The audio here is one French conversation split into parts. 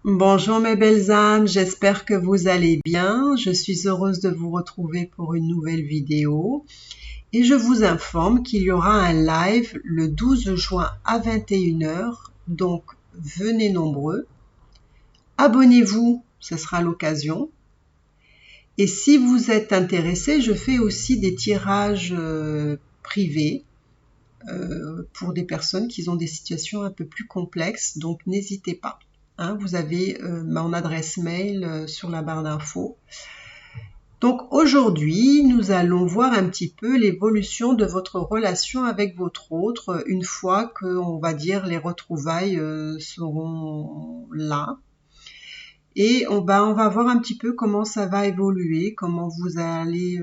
Bonjour mes belles âmes, j'espère que vous allez bien. Je suis heureuse de vous retrouver pour une nouvelle vidéo. Et je vous informe qu'il y aura un live le 12 juin à 21 h. Donc venez nombreux. Abonnez-vous, ce sera l'occasion. Et si vous êtes intéressés, je fais aussi des tirages privés pour des personnes qui ont des situations un peu plus complexes. Donc n'hésitez pas. Vous avez mon adresse mail sur la barre d'infos. Donc aujourd'hui, nous allons voir un petit peu l'évolution de votre relation avec votre autre une fois que, on va dire, les retrouvailles seront là. Et on va voir un petit peu comment ça va évoluer, comment vous allez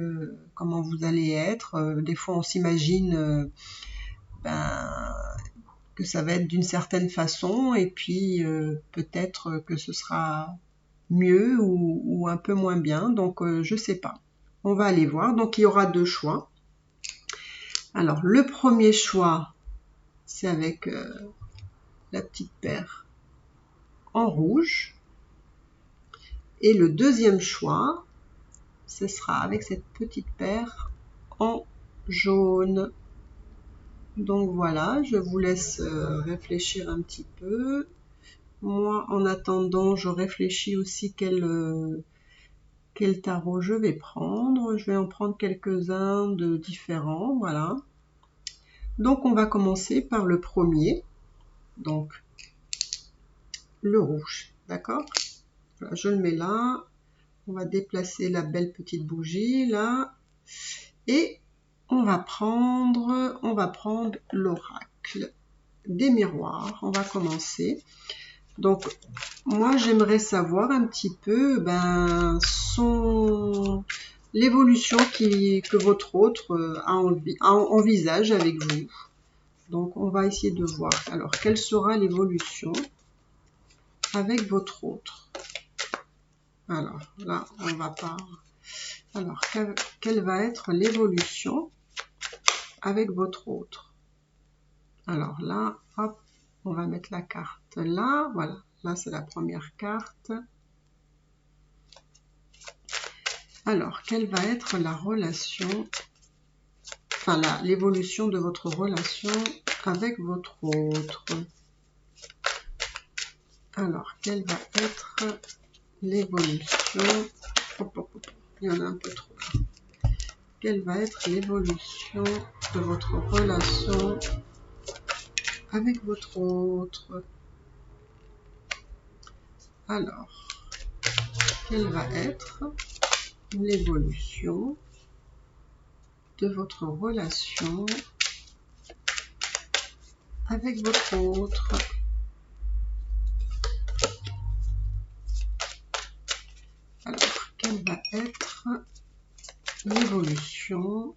être. Des fois, on s'imagine que ça va être d'une certaine façon et puis peut-être que ce sera mieux ou un peu moins bien. Donc je sais pas. On va aller voir. Donc il y aura deux choix. Alors le premier choix, c'est avec la petite paire en rouge. Et le deuxième choix, ce sera avec cette petite paire en jaune. Donc voilà, je vous laisse réfléchir un petit peu. Moi, en attendant, je réfléchis aussi quel tarot je vais prendre. Je vais en prendre quelques-uns de différents, voilà. Donc, on va commencer par le premier. Donc, le rouge, d'accord? Voilà, je le mets là. On va déplacer la belle petite bougie, là. Et on va prendre l'oracle des miroirs. On va commencer. Donc, moi, j'aimerais savoir un petit peu l'évolution que votre autre envisage avec vous. Donc, on va essayer de voir. Alors, quelle sera l'évolution avec votre autre? Alors, là, on va pas... Alors, quelle va être l'évolution avec votre autre? Alors là, hop, on va mettre la carte là, voilà. Là, c'est la première carte. Alors, quelle va être la relation, enfin l'évolution de votre relation avec votre autre? Alors, quelle va être l'évolution? Il y en a un peu trop. Quelle va être l'évolution de votre relation avec votre autre? Alors, quelle va être l'évolution de votre relation avec votre autre? Alors, quelle va être l'évolution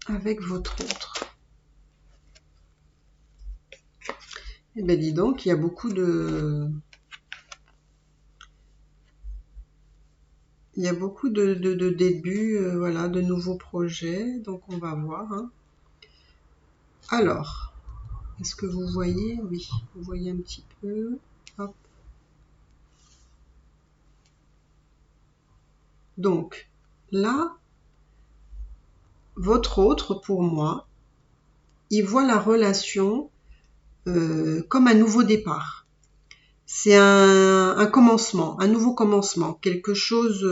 avec votre autre? Eh bien, dis donc, il y a beaucoup de... Il y a beaucoup de débuts, voilà, de nouveaux projets. Donc, on va voir. Alors, est-ce que vous voyez? Oui, vous voyez un petit peu. Hop. Donc, là, votre autre, pour moi, il voit la relation comme un nouveau départ. C'est un commencement, un nouveau commencement, quelque chose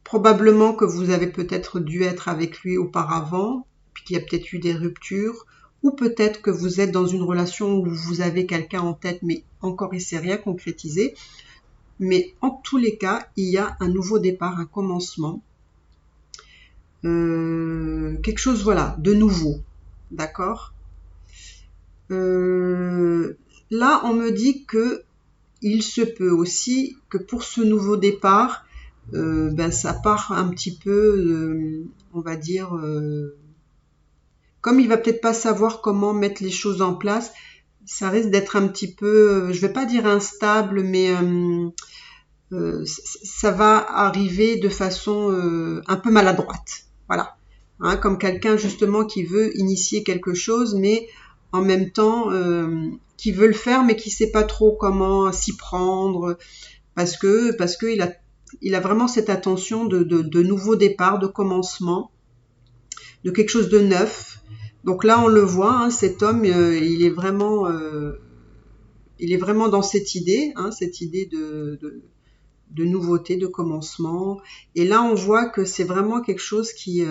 probablement que vous avez peut-être dû être avec lui auparavant, puis qu'il y a peut-être eu des ruptures, ou peut-être que vous êtes dans une relation où vous avez quelqu'un en tête, mais encore il ne s'est rien concrétisé. Mais en tous les cas, il y a un nouveau départ, un commencement, quelque chose, voilà, de nouveau, d'accord? Là, on me dit que il se peut aussi que pour ce nouveau départ, ça part un petit peu, on va dire, comme il va peut-être pas savoir comment mettre les choses en place, ça risque d'être un petit peu, je vais pas dire instable, mais ça va arriver de façon un peu maladroite, voilà. Comme quelqu'un justement qui veut initier quelque chose, mais en même temps qui veut le faire mais qui sait pas trop comment s'y prendre parce que il a vraiment cette attention de nouveau départ, de commencement, de quelque chose de neuf. Donc là on le voit, hein, cet homme il est vraiment dans cette idée de nouveauté, de commencement. Et là on voit que c'est vraiment quelque chose qui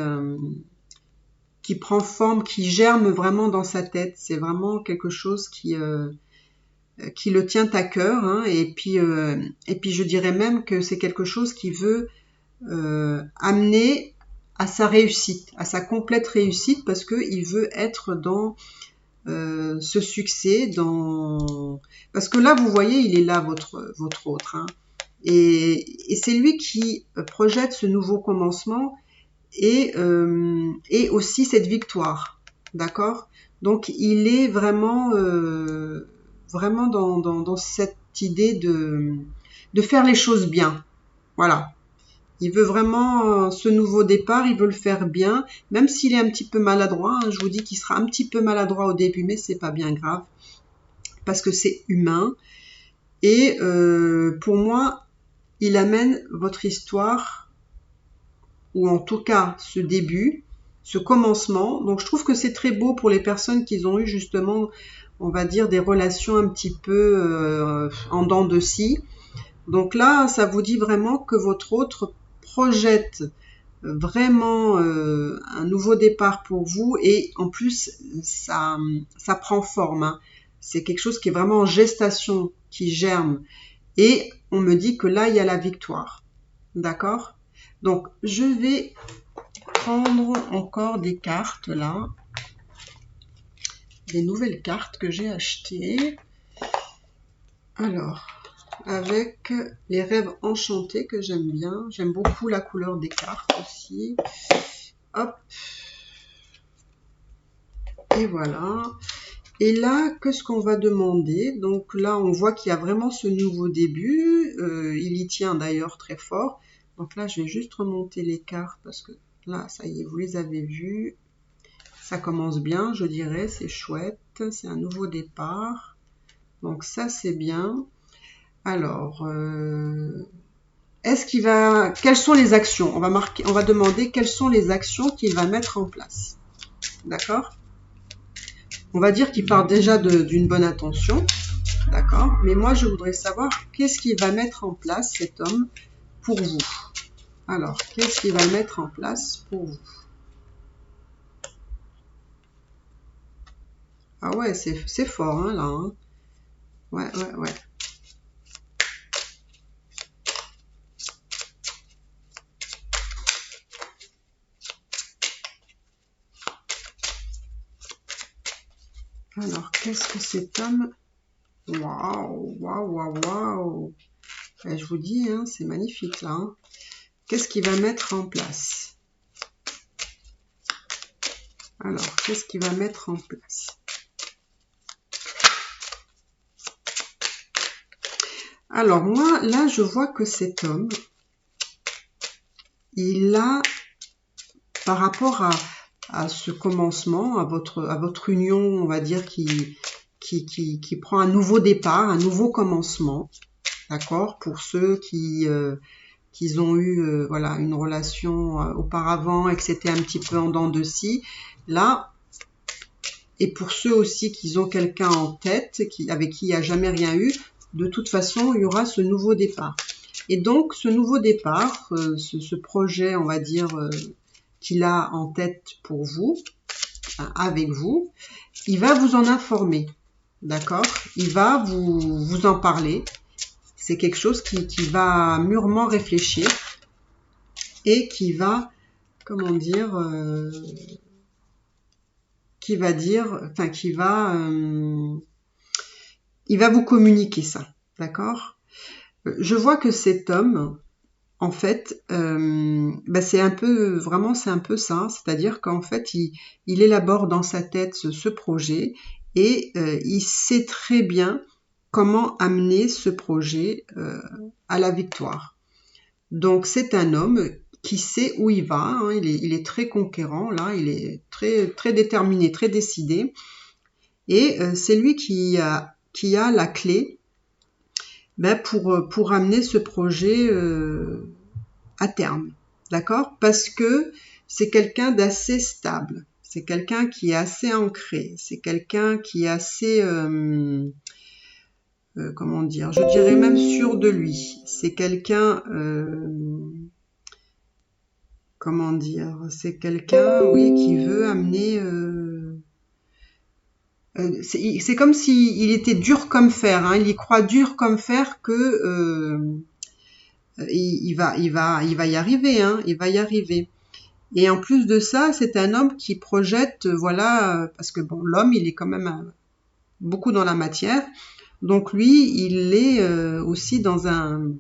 prend forme, qui germe vraiment dans sa tête. C'est vraiment quelque chose qui le tient à cœur, hein, et puis je dirais même que c'est quelque chose qui veut amener à sa réussite, à sa complète réussite, parce que il veut être dans ce succès, parce que là vous voyez il est là votre autre, hein, et c'est lui qui projette ce nouveau commencement et aussi cette victoire, d'accord. Donc il est vraiment dans cette idée de faire les choses bien, voilà. Il veut vraiment ce nouveau départ, il veut le faire bien, même s'il est un petit peu maladroit, hein. Je vous dis qu'il sera un petit peu maladroit au début, mais c'est pas bien grave, parce que c'est humain. Et pour moi, il amène votre histoire, ou en tout cas ce début, ce commencement. Donc je trouve que c'est très beau pour les personnes qui ont eu justement, on va dire, des relations un petit peu en dents de scie. Donc là, ça vous dit vraiment que votre autre projette vraiment un nouveau départ pour vous, et en plus ça prend forme, hein. C'est quelque chose qui est vraiment en gestation, qui germe, et on me dit que là il y a la victoire, d'accord. Donc je vais prendre encore des cartes là, des nouvelles cartes que j'ai achetées. Alors, avec les rêves enchantés que j'aime bien. J'aime beaucoup la couleur des cartes aussi. Hop. Et voilà. Et là, qu'est-ce qu'on va demander? Donc là, on voit qu'il y a vraiment ce nouveau début. Il y tient d'ailleurs très fort. Donc là, je vais juste remonter les cartes parce que là, ça y est, vous les avez vues. Ça commence bien, je dirais. C'est chouette. C'est un nouveau départ. Donc ça, c'est bien. Alors, quelles sont les actions? On va demander quelles sont les actions qu'il va mettre en place. D'accord? On va dire qu'il part déjà d'une bonne intention. D'accord? Mais moi, je voudrais savoir qu'est-ce qu'il va mettre en place, cet homme, pour vous. Alors, qu'est-ce qu'il va mettre en place pour vous? Ah ouais, c'est fort, hein, là. Hein. Ouais. Alors, qu'est-ce que cet homme... Waouh. Je vous dis, hein, c'est magnifique, là. Hein. Qu'est-ce qu'il va mettre en place? Alors, qu'est-ce qu'il va mettre en place? Alors, moi, là, je vois que cet homme, il a, par rapport à ce commencement, à votre union, on va dire, qui prend un nouveau départ, un nouveau commencement, d'accord, pour ceux qui ont eu voilà, une relation auparavant et que c'était un petit peu en dents de scie, là, et pour ceux aussi qui ont quelqu'un en tête, avec qui il n'y a jamais rien eu, de toute façon, il y aura ce nouveau départ. Et donc, ce nouveau départ, ce projet, on va dire, qu'il a en tête pour vous, avec vous, il va vous en informer, d'accord? Il va vous en parler. C'est quelque chose qui va mûrement réfléchir et qui va, comment dire, il va vous communiquer ça, d'accord? Je vois que cet homme, en fait, c'est un peu ça, c'est-à-dire qu'en fait, il élabore dans sa tête ce projet et il sait très bien comment amener ce projet à la victoire. Donc c'est un homme qui sait où il va, hein, il est très conquérant, là, il est très, très déterminé, très décidé. Et c'est lui qui a la clé pour amener ce projet à terme. D'accord? Parce que c'est quelqu'un d'assez stable. C'est quelqu'un qui est assez ancré. C'est quelqu'un qui est assez... comment dire, je dirais même sûr de lui. C'est quelqu'un, comment dire, c'est quelqu'un, oui, qui veut amener. C'est comme s'il était dur comme fer. Hein, il y croit dur comme fer que il va y arriver. Hein, il va y arriver. Et en plus de ça, c'est un homme qui projette, voilà, parce que bon, l'homme, il est quand même beaucoup dans la matière. Donc lui, il est aussi dans un...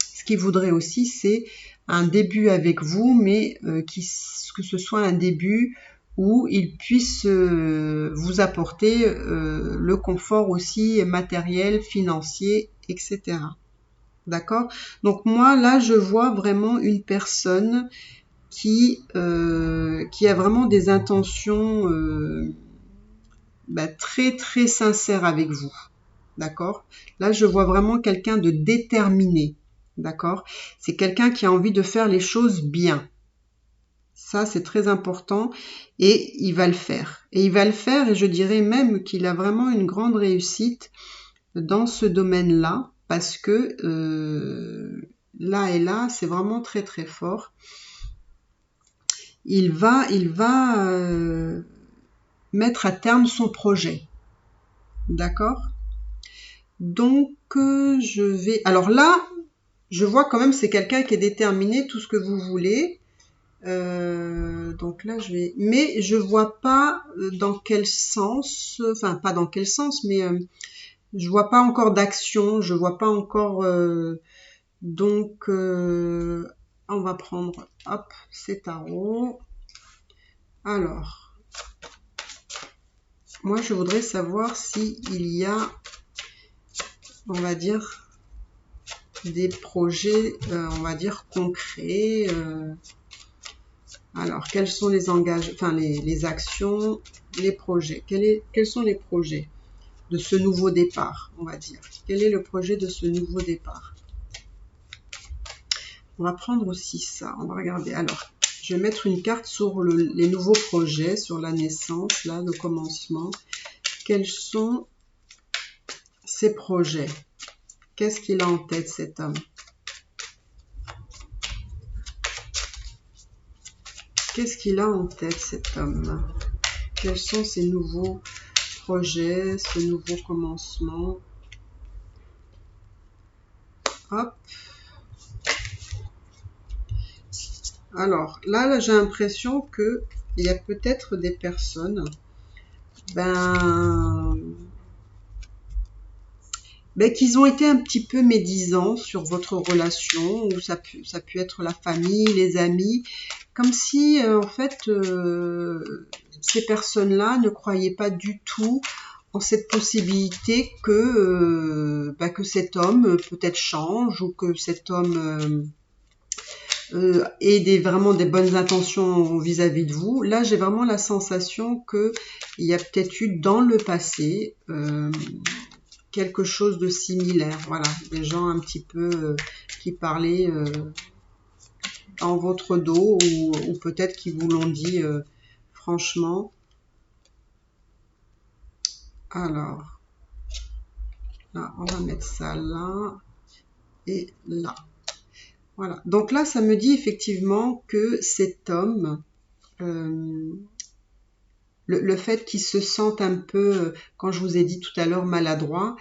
Ce qu'il voudrait aussi, c'est un début avec vous, mais que ce soit un début où il puisse vous apporter le confort aussi matériel, financier, etc. D'accord? Donc moi, là, je vois vraiment une personne qui a vraiment des intentions très, très sincères avec vous. D'accord? Là, je vois vraiment quelqu'un de déterminé. D'accord? C'est quelqu'un qui a envie de faire les choses bien. Ça, c'est très important. Et il va le faire. Et il va le faire, et je dirais même qu'il a vraiment une grande réussite dans ce domaine-là, parce que là, c'est vraiment très, très fort. Il va mettre à terme son projet. D'accord? Donc, je vais... Alors là, je vois quand même c'est quelqu'un qui est déterminé, tout ce que vous voulez. Donc là, je vais... Mais je vois pas dans quel sens... Enfin, pas dans quel sens, mais je vois pas encore d'action. Je vois pas encore... Donc, on va prendre... Hop, ces tarots. Alors, moi, je voudrais savoir s'il y a... on va dire, des projets, on va dire, concrets. Alors, quels sont les engagements, enfin, les actions, les projets? Quels sont les projets de ce nouveau départ, on va dire? Quel est le projet de ce nouveau départ? On va prendre aussi ça, on va regarder. Alors, je vais mettre une carte sur les nouveaux projets, sur la naissance, là, le commencement. Quels sont ces projets? Qu'est-ce qu'il a en tête, cet homme? Qu'est-ce qu'il a en tête, cet homme? Quels sont ses nouveaux projets, ce nouveau commencement? Hop. Alors, là j'ai l'impression que il y a peut-être des personnes qu'ils ont été un petit peu médisants sur votre relation, ou ça peut être la famille, les amis, comme si en fait ces personnes-là ne croyaient pas du tout en cette possibilité que cet homme peut-être change, ou que cet homme ait vraiment des bonnes intentions vis-à-vis de vous. Là, j'ai vraiment la sensation qu'il y a peut-être eu dans le passé quelque chose de similaire. Voilà, des gens un petit peu qui parlaient dans votre dos, ou peut-être qui vous l'ont dit franchement. Alors, là, on va mettre ça là et là. Voilà, donc là, ça me dit effectivement que cet homme, le fait qu'il se sente un peu, quand je vous ai dit tout à l'heure, maladroit,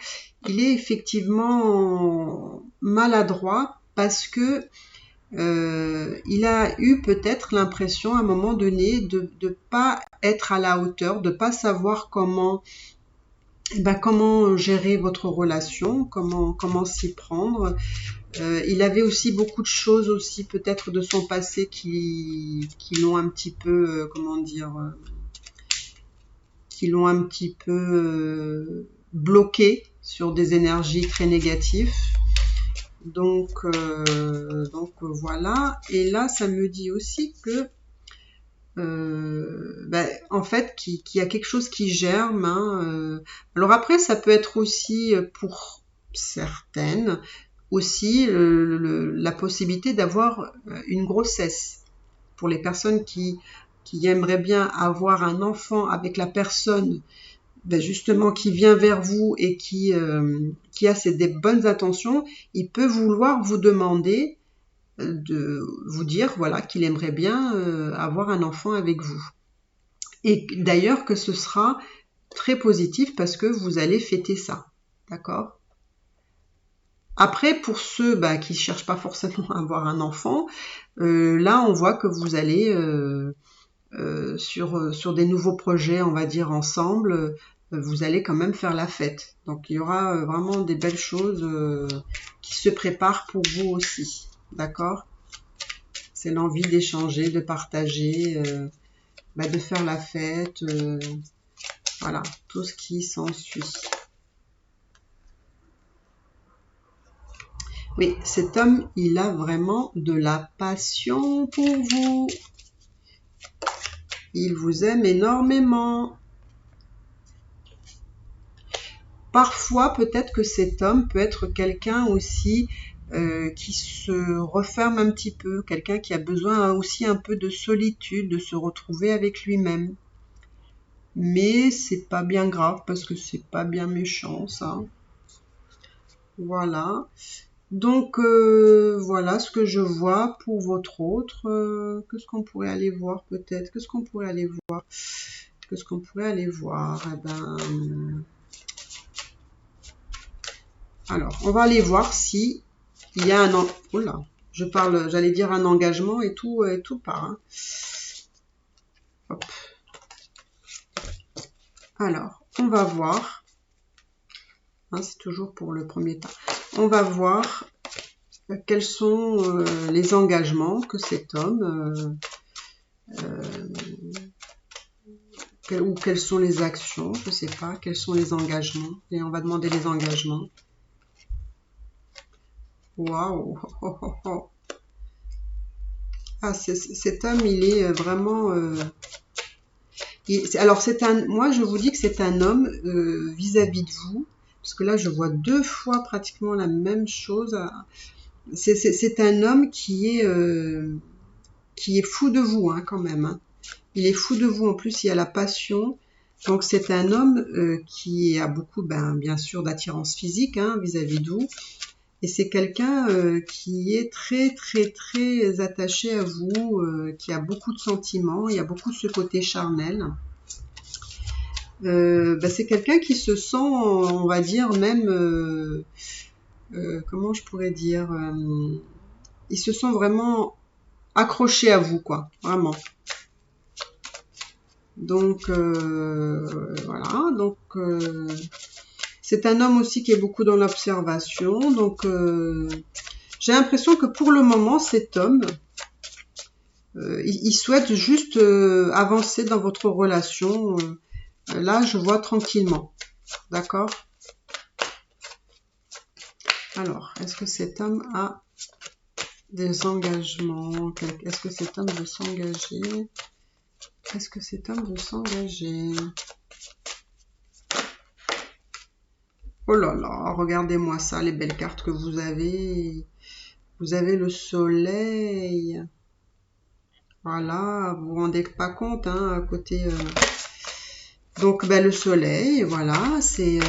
il est effectivement maladroit parce que il a eu peut-être l'impression à un moment donné de ne pas être à la hauteur, de ne pas savoir comment gérer votre relation, comment s'y prendre. Il avait aussi beaucoup de choses aussi peut-être de son passé qui l'ont un petit peu, qui l'ont un petit peu bloqué sur des énergies très négatives. Donc voilà. Et là, ça me dit aussi que en fait, qu'il y a quelque chose qui germe. Alors après, ça peut être aussi, pour certaines, aussi la possibilité d'avoir une grossesse. Pour les personnes qui aimeraient bien avoir un enfant avec la personne justement qui vient vers vous et qui a des bonnes intentions, il peut vouloir vous demander de vous dire voilà qu'il aimerait bien avoir un enfant avec vous. Et d'ailleurs que ce sera très positif parce que vous allez fêter ça. D'accord ? Après, pour ceux qui ne cherchent pas forcément à avoir un enfant, là on voit que vous allez sur des nouveaux projets, on va dire ensemble, vous allez quand même faire la fête. Donc il y aura vraiment des belles choses qui se préparent pour vous aussi. D'accord ? C'est l'envie d'échanger, de partager, de faire la fête, voilà, tout ce qui s'ensuit. Oui, cet homme, il a vraiment de la passion pour vous. Il vous aime énormément. Parfois, peut-être que cet homme peut être quelqu'un aussi qui se referme un petit peu, quelqu'un qui a besoin aussi un peu de solitude, de se retrouver avec lui-même. Mais c'est pas bien grave parce que c'est pas bien méchant ça. Voilà. Donc voilà ce que je vois pour votre autre. Qu'est-ce qu'on pourrait aller voir peut-être? Qu'est-ce qu'on pourrait aller voir? Qu'est-ce qu'on pourrait aller voir? Alors, on va aller voir si il y a un... Oh là, j'allais dire un engagement et tout part. Hein. Hop. Alors, on va voir. Hein, c'est toujours pour le premier temps. On va voir quels sont les engagements que cet homme... ou quelles sont les actions, je ne sais pas, quels sont les engagements. Et on va demander les engagements. Waouh! Oh, oh, oh. Ah, cet homme, il est vraiment... alors, moi, je vous dis que c'est un homme vis-à-vis de vous, parce que là, je vois 2 fois pratiquement la même chose. C'est un homme qui est fou de vous, hein, quand même. Hein. Il est fou de vous. En plus, il y a la passion. Donc, c'est un homme qui a beaucoup, bien sûr, d'attirance physique hein, vis-à-vis de vous. Et c'est quelqu'un qui est très, très, très attaché à vous, qui a beaucoup de sentiments. Il y a beaucoup de ce côté charnel. C'est quelqu'un qui se sent, on va dire, même... comment je pourrais dire il se sent vraiment accroché à vous, quoi. Vraiment. Donc, voilà. Donc... c'est un homme aussi qui est beaucoup dans l'observation. Donc, j'ai l'impression que pour le moment, cet homme, il souhaite juste avancer dans votre relation. Là, je vois tranquillement. D'accord ? Alors, est-ce que cet homme a des engagements? Est-ce que cet homme veut s'engager? Est-ce que cet homme veut s'engager? Oh là là, regardez-moi ça, les belles cartes que vous avez. Vous avez le soleil. Voilà, vous vous rendez pas compte, hein, à côté... Donc, le soleil, voilà, c'est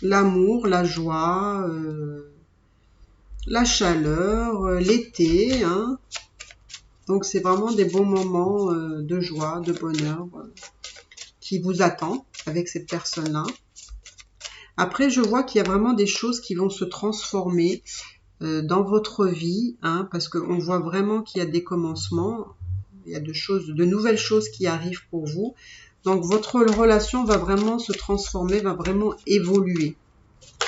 l'amour, la joie, la chaleur, l'été, hein. Donc, c'est vraiment des bons moments de joie, de bonheur qui vous attendent avec cette personne-là. Après, je vois qu'il y a vraiment des choses qui vont se transformer dans votre vie, hein, parce qu'on voit vraiment qu'il y a des commencements, il y a de nouvelles choses qui arrivent pour vous. Donc, votre relation va vraiment se transformer, va vraiment évoluer.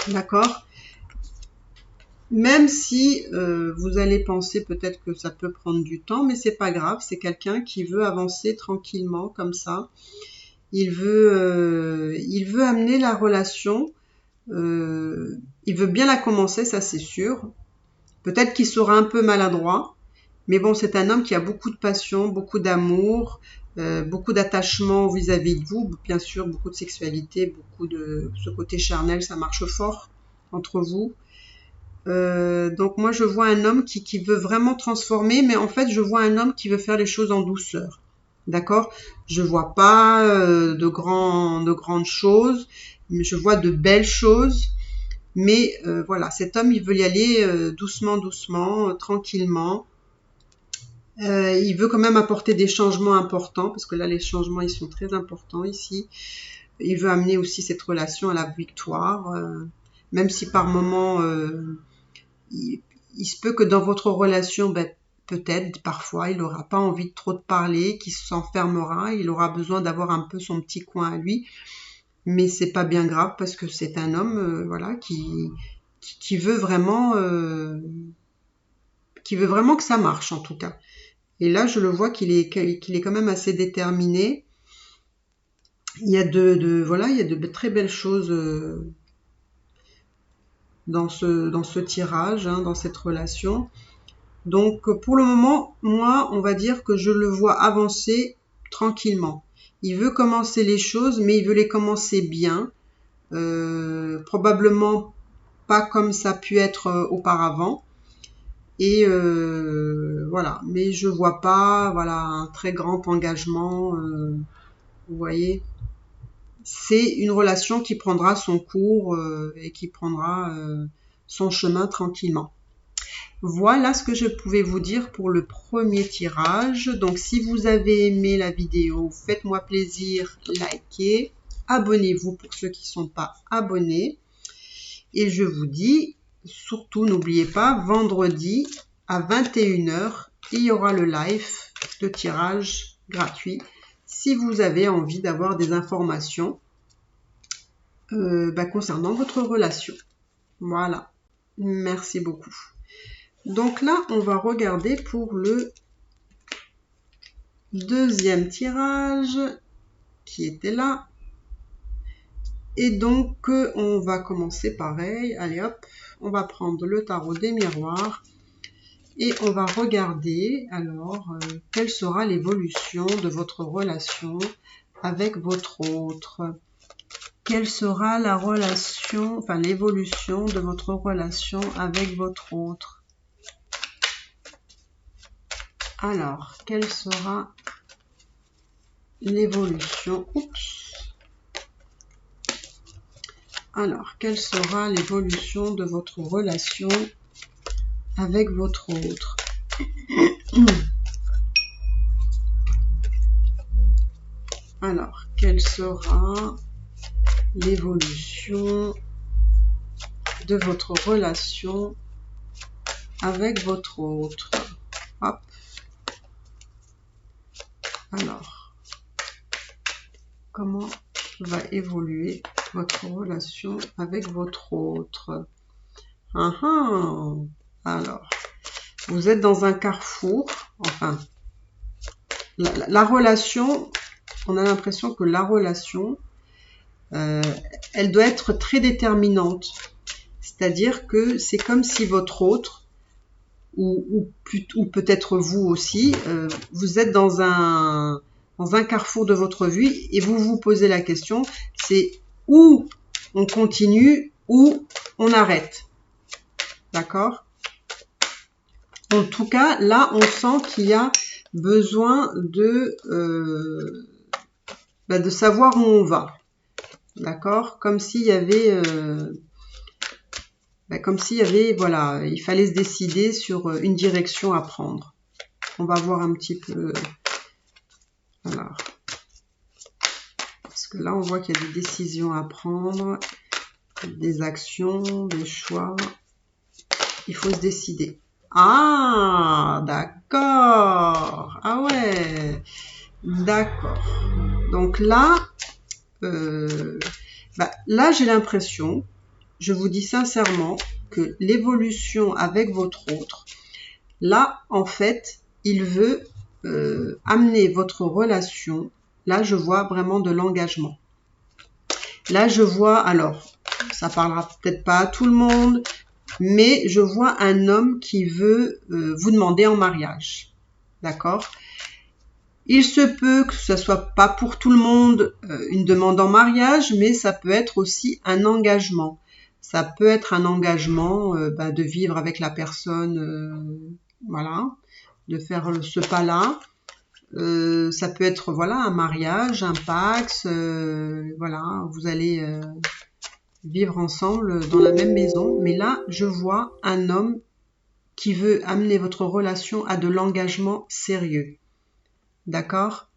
D'accord ? Même si vous allez penser peut-être que ça peut prendre du temps, mais c'est pas grave, c'est quelqu'un qui veut avancer tranquillement comme ça. Il veut amener la relation, il veut bien la commencer, ça c'est sûr. Peut-être qu'il sera un peu maladroit, Mais bon, c'est un homme qui a beaucoup de passion, beaucoup d'amour, beaucoup d'attachement vis-à-vis de vous. Bien sûr, beaucoup de sexualité, beaucoup de ce côté charnel, ça marche fort entre vous. Donc moi, je vois un homme qui veut vraiment transformer, mais en fait, je vois un homme qui veut faire les choses en douceur. D'accord? Je vois pas de grandes choses, mais je vois de belles choses. Mais voilà, cet homme, il veut y aller doucement, tranquillement. Il veut quand même apporter des changements importants, parce que là, les changements, ils sont très importants ici. Il veut amener aussi cette relation à la victoire, même si par moments, il se peut que dans votre relation, ben, peut-être, parfois, il n'aura pas envie de trop de parler, qu'il s'enfermera, il aura besoin d'avoir un peu son petit coin à lui. Mais c'est pas bien grave parce que c'est un homme, voilà, qui veut vraiment que ça marche en tout cas. Et là, je le vois qu'il est quand même assez déterminé. Il y a il y a de très belles choses dans ce tirage, hein, dans cette relation. Donc, pour le moment, moi, on va dire que je le vois avancer tranquillement. Il veut commencer les choses, mais il veut les commencer bien. Probablement pas comme ça a pu être auparavant. Et voilà, mais je vois pas, voilà, un très grand engagement. Vous voyez, c'est une relation qui prendra son cours et qui prendra son chemin tranquillement. Voilà ce que je pouvais vous dire pour le premier tirage. Donc, si vous avez aimé la vidéo, faites-moi plaisir, likez, abonnez-vous pour ceux qui ne sont pas abonnés. Et je vous dis, surtout n'oubliez pas, vendredi à 21h, il y aura le live de tirage gratuit. Si vous avez envie d'avoir des informations concernant votre relation. Voilà. Merci beaucoup. Donc là, on va regarder pour le deuxième tirage qui était là. Et donc, on va commencer pareil. Allez hop, on va prendre le tarot des miroirs. Et on va regarder alors quelle sera l'évolution de votre relation avec votre autre. Quelle sera la relation, enfin l'évolution de votre relation avec votre autre. Alors, quelle sera l'évolution? Oups. Alors, quelle sera l'évolution de votre relation avec votre autre? Alors, quelle sera l'évolution de votre relation avec votre autre? Hop. Alors, comment va évoluer votre relation avec votre autre? Alors, vous êtes dans un carrefour, enfin, la relation, on a l'impression que la relation, elle doit être très déterminante. C'est-à-dire que c'est comme si votre autre, ou peut-être vous aussi, vous êtes dans un carrefour de votre vie et vous vous posez la question, c'est où on continue ou on arrête. D'accord? En tout cas, là, on sent qu'il y a besoin de savoir où on va. D'accord? Comme s'il y avait... voilà, il fallait se décider sur une direction à prendre. On va voir un petit peu... Alors, parce que là, on voit qu'il y a des décisions à prendre, des actions, des choix. Il faut se décider. Ah, d'accord. Ah ouais, d'accord. Donc là, là, j'ai l'impression, je vous dis sincèrement, que l'évolution avec votre autre, là, en fait, il veut amener votre relation. Là, je vois vraiment de l'engagement. Là, je vois, alors, ça parlera peut-être pas à tout le monde, mais je vois un homme qui veut vous demander en mariage. D'accord? Il se peut que ce soit pas pour tout le monde une demande en mariage, mais ça peut être aussi un engagement. Ça peut être un engagement de vivre avec la personne, voilà, de faire ce pas-là. Ça peut être voilà un mariage, un pax, voilà, vous allez vivre ensemble dans la même maison. Mais là, je vois un homme qui veut amener votre relation à de l'engagement sérieux. D'accord?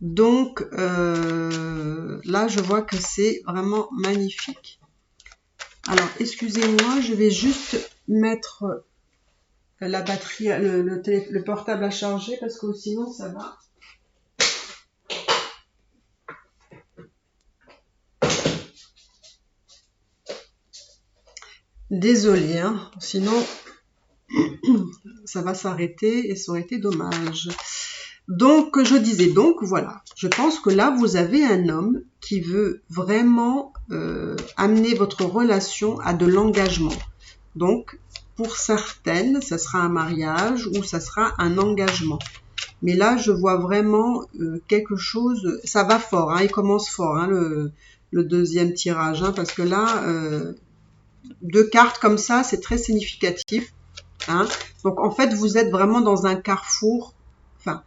Donc là, je vois que c'est vraiment magnifique. Alors, excusez-moi, je vais juste mettre la batterie, le portable à charger parce que sinon ça va. Désolée, hein, sinon ça va s'arrêter et ça aurait été dommage. Donc, je disais donc, voilà, je pense que là, vous avez un homme qui veut vraiment amener votre relation à de l'engagement. Donc, pour certaines, ça sera un mariage ou ça sera un engagement. Mais là, je vois vraiment quelque chose, ça va fort, hein, il commence fort, hein, le deuxième tirage, hein, parce que là, deux cartes comme ça, c'est très significatif. Hein. Donc, en fait, vous êtes vraiment dans un carrefour, enfin,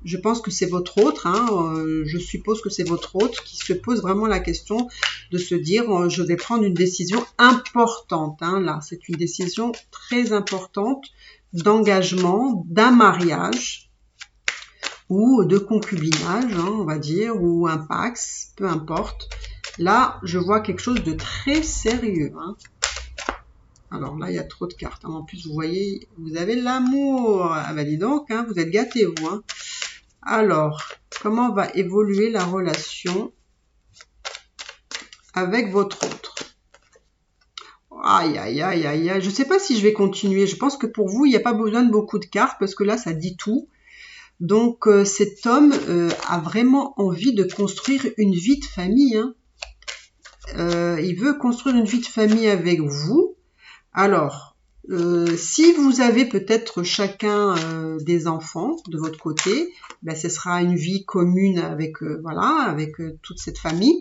je pense que c'est votre autre, hein, je suppose que c'est votre autre qui se pose vraiment la question de se dire je vais prendre une décision importante. Hein, là, c'est une décision très importante d'engagement, d'un mariage ou de concubinage, hein, on va dire, ou un pax, peu importe. Là, je vois quelque chose de très sérieux. Hein. Alors là, il y a trop de cartes. Hein. En plus, vous voyez, vous avez l'amour. Ah ben dis donc, hein, vous êtes gâtés, vous. Hein. Alors, comment va évoluer la relation avec votre autre? Aïe, aïe, aïe, aïe, aïe. Je ne sais pas si je vais continuer. Je pense que pour vous, il n'y a pas besoin de beaucoup de cartes parce que là, ça dit tout. Donc, cet homme a vraiment envie de construire une vie de famille. Hein. Il veut construire une vie de famille avec vous. Alors, si vous avez peut-être chacun des enfants de votre côté, ben, ce sera une vie commune avec voilà, avec toute cette famille.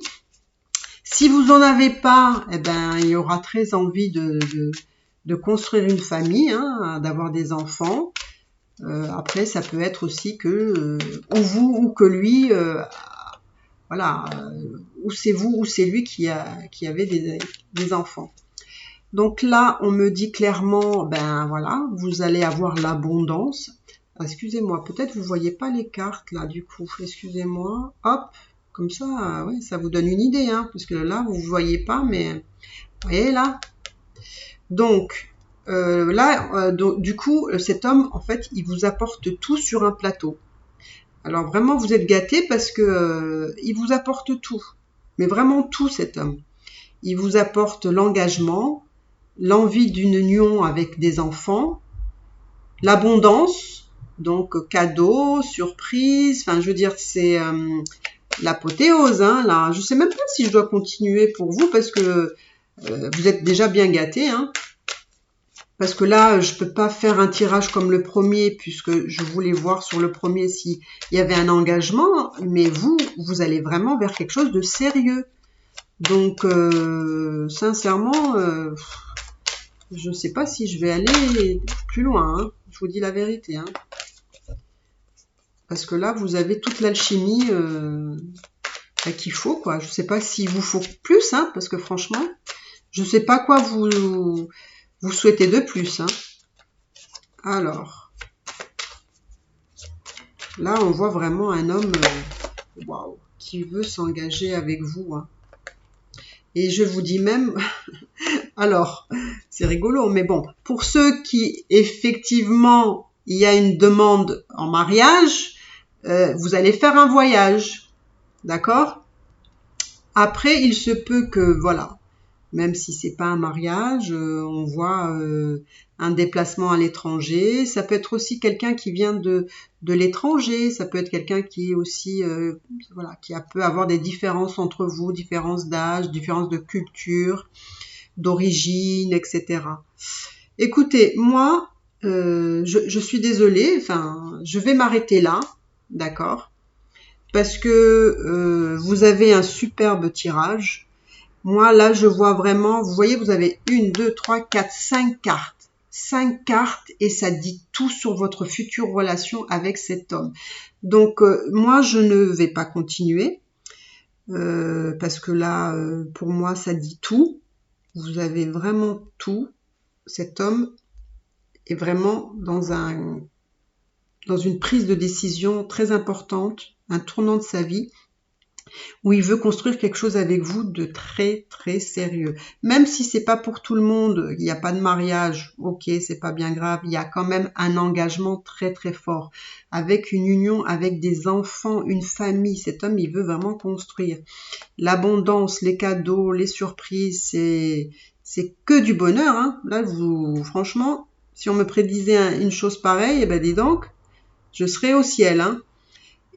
Si vous en avez pas, eh ben, il y aura très envie de construire une famille, hein, d'avoir des enfants. Après, ça peut être aussi que ou vous ou que lui, voilà, ou c'est vous ou c'est lui qui avait des enfants. Donc là, on me dit clairement, ben voilà, vous allez avoir l'abondance. Excusez-moi, peut-être vous voyez pas les cartes là, du coup. Excusez-moi. Hop, comme ça, ouais, ça vous donne une idée, hein, parce que là, vous voyez pas, mais vous voyez là. Donc là, du coup, cet homme, en fait, il vous apporte tout sur un plateau. Alors vraiment, vous êtes gâtés parce que il vous apporte tout, mais vraiment tout, cet homme. Il vous apporte l'engagement, l'envie d'une union avec des enfants, l'abondance, donc cadeaux, surprises, enfin je veux dire c'est l'apothéose, hein, là. Je sais même pas si je dois continuer pour vous parce que vous êtes déjà bien gâtés, hein. Parce que là, je peux pas faire un tirage comme le premier puisque je voulais voir sur le premier s'il y avait un engagement, mais vous allez vraiment vers quelque chose de sérieux. Donc, sincèrement, je ne sais pas si je vais aller plus loin, hein. Je vous dis la vérité. Hein. Parce que là, vous avez toute l'alchimie qu'il faut, quoi. Je ne sais pas s'il vous faut plus, hein, parce que franchement, je ne sais pas quoi vous souhaitez de plus. Hein. Alors, là, on voit vraiment un homme waouh, qui veut s'engager avec vous. Hein. Et je vous dis même... Alors, c'est rigolo, mais bon, pour ceux qui, effectivement, il y a une demande en mariage, vous allez faire un voyage, d'accord? Après, il se peut que, voilà, même si c'est pas un mariage, on voit un déplacement à l'étranger. Ça peut être aussi quelqu'un qui vient de l'étranger. Ça peut être quelqu'un qui est aussi, voilà, peut avoir des différences entre vous, différences d'âge, différences de culture. d'origine, etc. Écoutez, moi, je suis désolée, enfin, je vais m'arrêter là, d'accord? Parce que vous avez un superbe tirage. Moi, là, je vois vraiment, vous voyez, vous avez 1, 2, 3, 4, 5 cartes. 5 cartes et ça dit tout sur votre future relation avec cet homme. Donc, moi, je ne vais pas continuer parce que là, pour moi, ça dit tout. Vous avez vraiment tout. Cet homme est vraiment dans une prise de décision très importante, un tournant de sa vie, où il veut construire quelque chose avec vous de très très sérieux. Même si c'est pas pour tout le monde, il n'y a pas de mariage, ok, c'est pas bien grave, il y a quand même un engagement très très fort, avec une union, avec des enfants, une famille. Cet homme, il veut vraiment construire. L'abondance, les cadeaux, les surprises, c'est que du bonheur, hein. Là, franchement, si on me prédisait une chose pareille, eh ben dis donc, je serais au ciel, hein.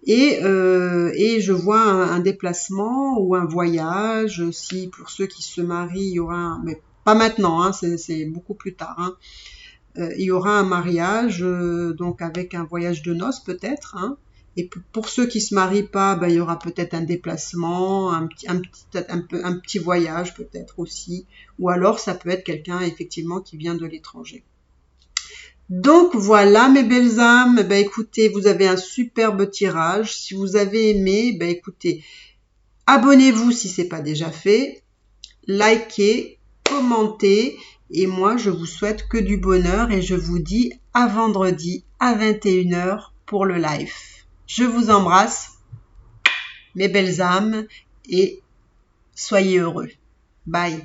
Et je vois un déplacement ou un voyage. Si pour ceux qui se marient, il y aura mais pas maintenant, hein, c'est beaucoup plus tard, hein. Il y aura un mariage, donc avec un voyage de noces peut-être, hein. Et pour ceux qui se marient pas, ben, il y aura peut-être un déplacement, un petit voyage peut-être aussi. Ou alors ça peut être quelqu'un effectivement qui vient de l'étranger. Donc voilà mes belles âmes, ben écoutez, vous avez un superbe tirage. Si vous avez aimé, ben écoutez, abonnez-vous si c'est pas déjà fait, likez, commentez, et moi je vous souhaite que du bonheur et je vous dis à vendredi à 21h pour le live. Je vous embrasse, mes belles âmes, et soyez heureux. Bye.